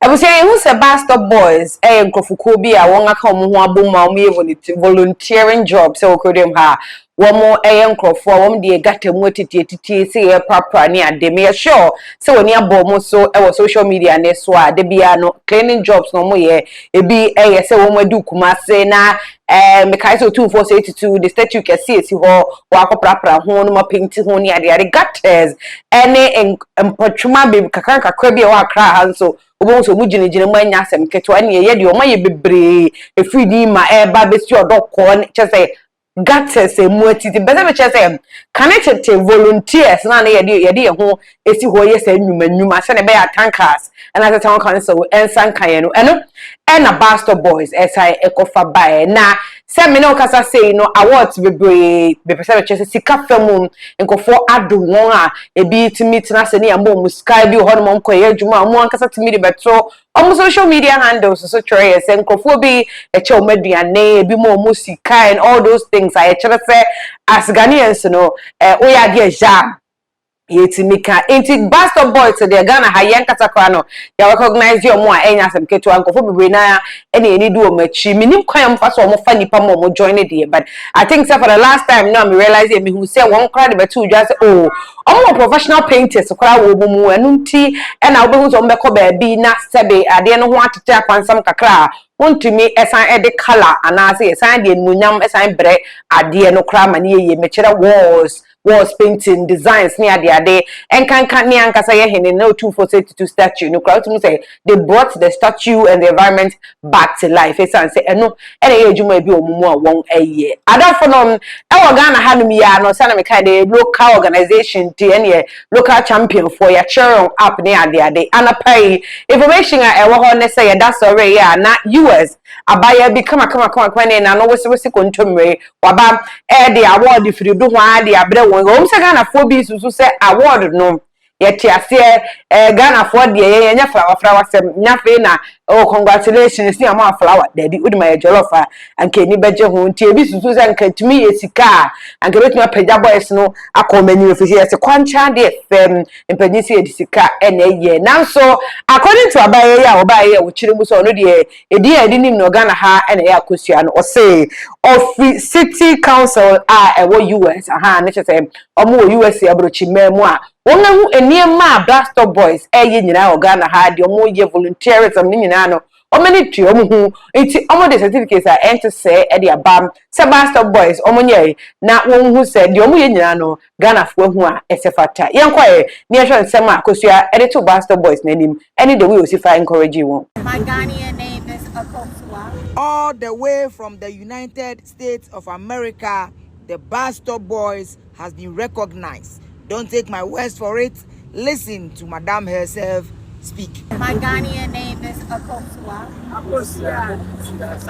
was saying who's a Buzstopboys, nkrofo bi a won aka omo ho aboma omo volunteering job so okudem ha one more nkrofo won de gatamu titi say papa ni ade me sure so oni abomo so e social media ne so a de bia no cleaning jobs no mo ye ebi say won adu kumase na mekai so 2482 the statue can see ho wa koprapra ho no ma painti ho ni ade gutters ene empotwuma be kakra bi wa kra ha so obo so mujinejine mu anya asem keto ene ye de o maye bebre efri ni ma eba besi odokọ ne chese gutters emu atiti beze me chese connected volunteers na na ye ho esi ho ye sa nwuma se ne be ya tankers na se town council ensan kan no eno na Buzstopboys esai ekofa bae na se me no kasa say no awards bebre be pese chese sika famum nkofo ado won a ebi timi tina se ne ambo musika bi ho no mo nkoye adwuma mo ankasa timi de beto on social media handles so try say nkofo bi eche o maduane ebi mo musika and all those things I chere say as Ghanaians no oya de ja yetimika inti Buzstopboys de Ghana ha yen katakra no ya recognize you mo a enya asem keto ankofo bebre na ene ni do machi minim kwam fa so mo fa nipa mo join the but I think so for the last time now me realize me who say one crowd be two just oh all professional painters kwara wo mu enu nti e na obehu so mbekọ ba bi na sebe ade no ho atete akwansam kakra wontumi esan ede color anase esan de munyam esan bre ade no kra ma ne ye mekere walls painting designs near the day and can near Ankasa Yehene no 2482 statue. No crowd to say they brought the statue and the environment back to life. It's and say no any age you may be more 1 year. Other for our Ghana Hanumia no sana me kind of local organization to any local champion for your chair up near the day. And a pay information I want say that's already not US. Abaya be come when and I know what's contumely waba the award if you do one the abre one Ghana phobies who say award no yet ya Ghana for the enya flower sem nyafe na oh congratulations ni ama flower daddy udi my jollofa anke ni beje ho nti ebi susu say anke tumi esika anke betumi apagya boys no akomani ofisi yesi kwancha de fm empanyisi edisika ene nanso according to abaye ya obaye wo chire mu so no de edi nim no Ghana ha ene ya kosua no o say of city council ewo US aha ne chese omo US abrochi memu a wona hu eniema Buzstopboys eye nyina o Ghana ha de omo ye volunteerism ni nyina no omani tu omo hu enti omo de certificates a ente say e de abam se Buzstopboys omo nye na won hu say de omo ye nyina no Ghana fo hu a esefata yenkwae ni ehwe nsem a kosua e de to Buzstopboys nanim any the way osify encourage you. My Ghanaian name is Akosua. All the way from the United States of America, the Buzstopboys has been recognized. Don't take my words for it. Listen to Madame herself speak. My Ghanaian name is Akosua.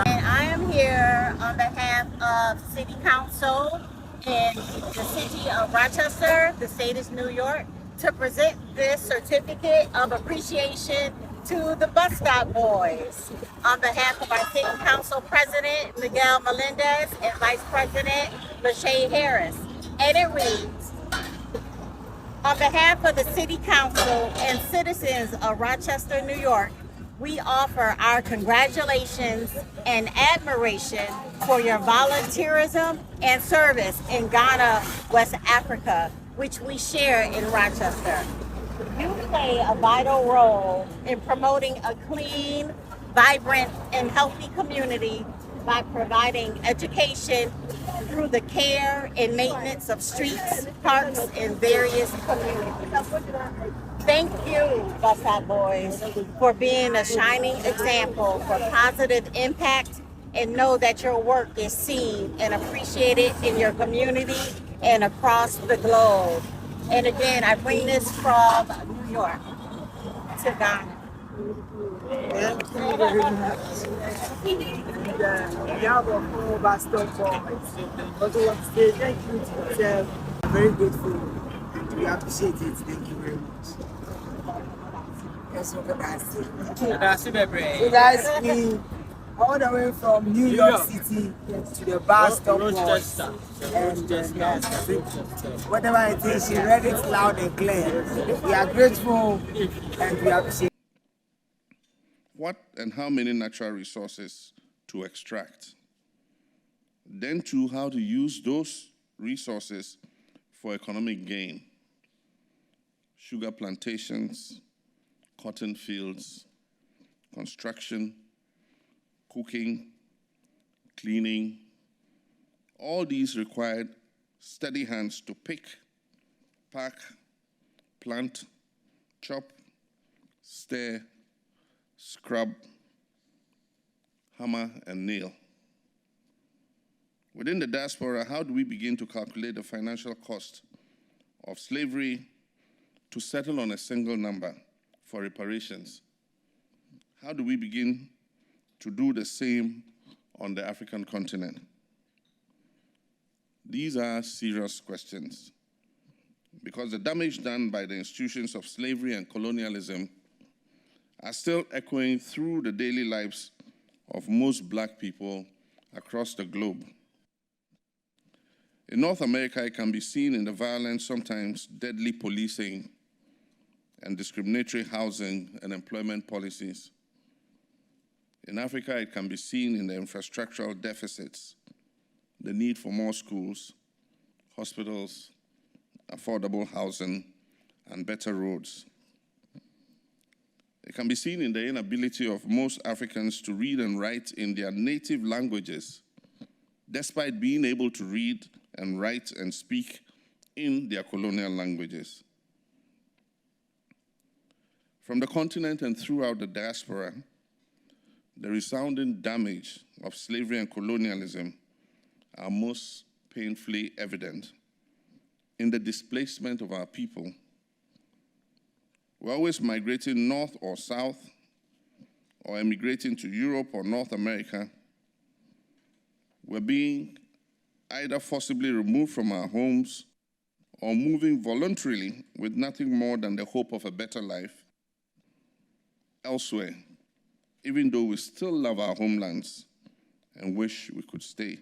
And I am here on behalf of City Council in the city of Rochester, the state is New York, to present this certificate of appreciation to the Buzstopboys on behalf of our City Council President, Miguel Melendez, and Vice President, Lachey Harris. And it reads, on behalf of the City Council and citizens of Rochester, New York, we offer our congratulations and admiration for your volunteerism and service in Ghana, West Africa, which we share in Rochester. You play a vital role in promoting a clean, vibrant, and healthy community by providing education through the care and maintenance of streets, parks, and various communities. Thank you, Buzstopboys, for being a shining example for positive impact, and know that your work is seen and appreciated in your community and across the globe. And again, I bring this from New York to Ghana. Thank you very much. We have a full Buzstopboys. Also want to say thank you to yourself. I'm very grateful and we appreciate it. Thank you very much. Yes, so guys, we all the way from New York City to the Buzstopboys. And whatever it is, she read it loud and clear. We are grateful and we appreciate it. what and how many natural resources to extract. Then too, how to use those resources for economic gain. Sugar plantations, cotton fields, construction, cooking, cleaning. All these required steady hands to pick, pack, plant, chop, stir, scrub, hammer, and nail. Within the diaspora, how do we begin to calculate the financial cost of slavery to settle on a single number for reparations? How do we begin to do the same on the African continent? These are serious questions because the damage done by the institutions of slavery and colonialism are still echoing through the daily lives of most Black people across the globe. In North America, it can be seen in the violent, sometimes deadly policing and discriminatory housing and employment policies. In Africa, it can be seen in the infrastructural deficits, the need for more schools, hospitals, affordable housing, and better roads. It can be seen in the inability of most Africans to read and write in their native languages, despite being able to read and write and speak in their colonial languages. From the continent and throughout the diaspora, the resounding damage of slavery and colonialism are most painfully evident in the displacement of our people. We're always migrating north or south, or emigrating to Europe or North America. We're being either forcibly removed from our homes or moving voluntarily with nothing more than the hope of a better life elsewhere, even though we still love our homelands and wish we could stay.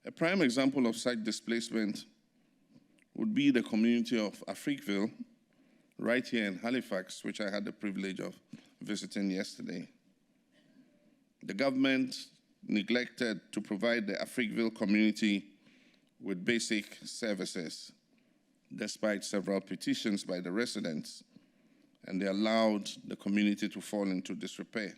A prime example of such displacement would be the community of Africville, right here in Halifax, which I had the privilege of visiting yesterday. The government neglected to provide the Africville community with basic services, despite several petitions by the residents, and they allowed the community to fall into disrepair.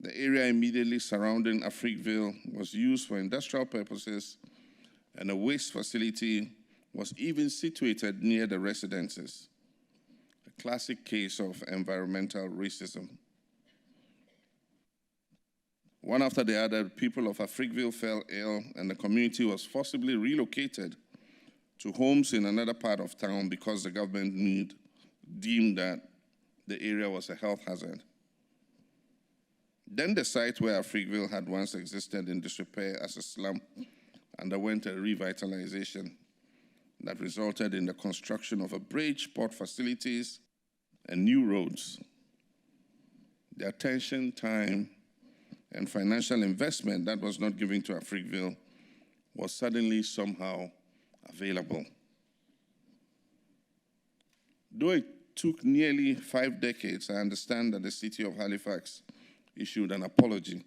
The area immediately surrounding Africville was used for industrial purposes, and a waste facility was even situated near the residences, a classic case of environmental racism. One after the other, people of Africville fell ill, and the community was forcibly relocated to homes in another part of town because the government deemed that the area was a health hazard. Then the site where Africville had once existed in disrepair as a slum underwent a revitalization that resulted in the construction of a bridge, port facilities, and new roads. The attention, time, and financial investment that was not given to Africville was suddenly somehow available. Though it took nearly 5 decades, I understand that the city of Halifax issued an apology.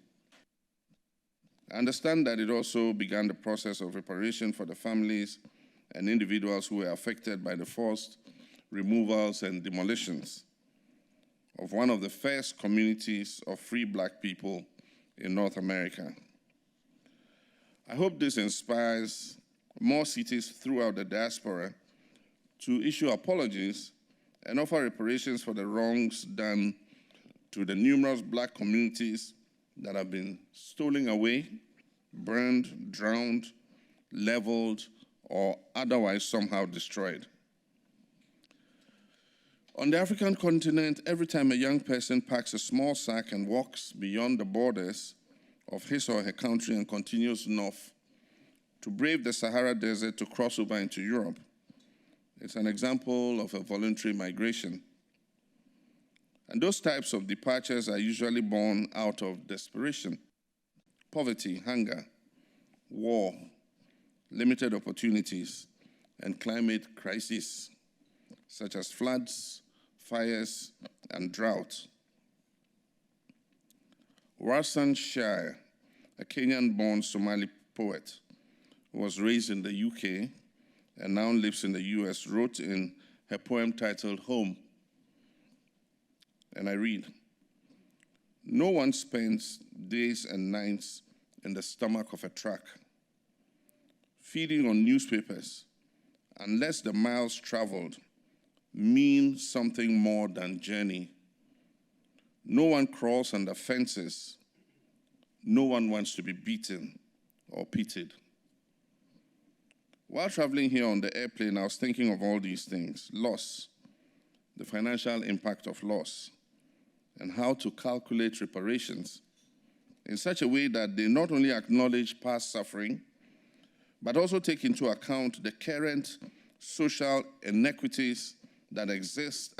I understand that it also began the process of reparation for the families and individuals who were affected by the forced removals and demolitions of one of the first communities of free Black people in North America. I hope this inspires more cities throughout the diaspora to issue apologies and offer reparations for the wrongs done to the numerous Black communities that have been stolen away, burned, drowned, leveled, or otherwise somehow destroyed. On the African continent, every time a young person packs a small sack and walks beyond the borders of his or her country and continues north to brave the Sahara Desert to cross over into Europe, it's an example of a voluntary migration. And those types of departures are usually born out of desperation, poverty, hunger, war, limited opportunities, and climate crises, such as floods, fires, and drought. Warsan Shire, a Kenyan-born Somali poet who was raised in the UK and now lives in the US, wrote in her poem titled Home, and I read, "No one spends days and nights in the stomach of a truck, feeding on newspapers, unless the miles traveled mean something more than journey. No one crawls under fences. No one wants to be beaten or pitied." While traveling here on the airplane, I was thinking of all these things: loss, the financial impact of loss, and how to calculate reparations in such a way that they not only acknowledge past suffering, but also take into account the current social inequities that exist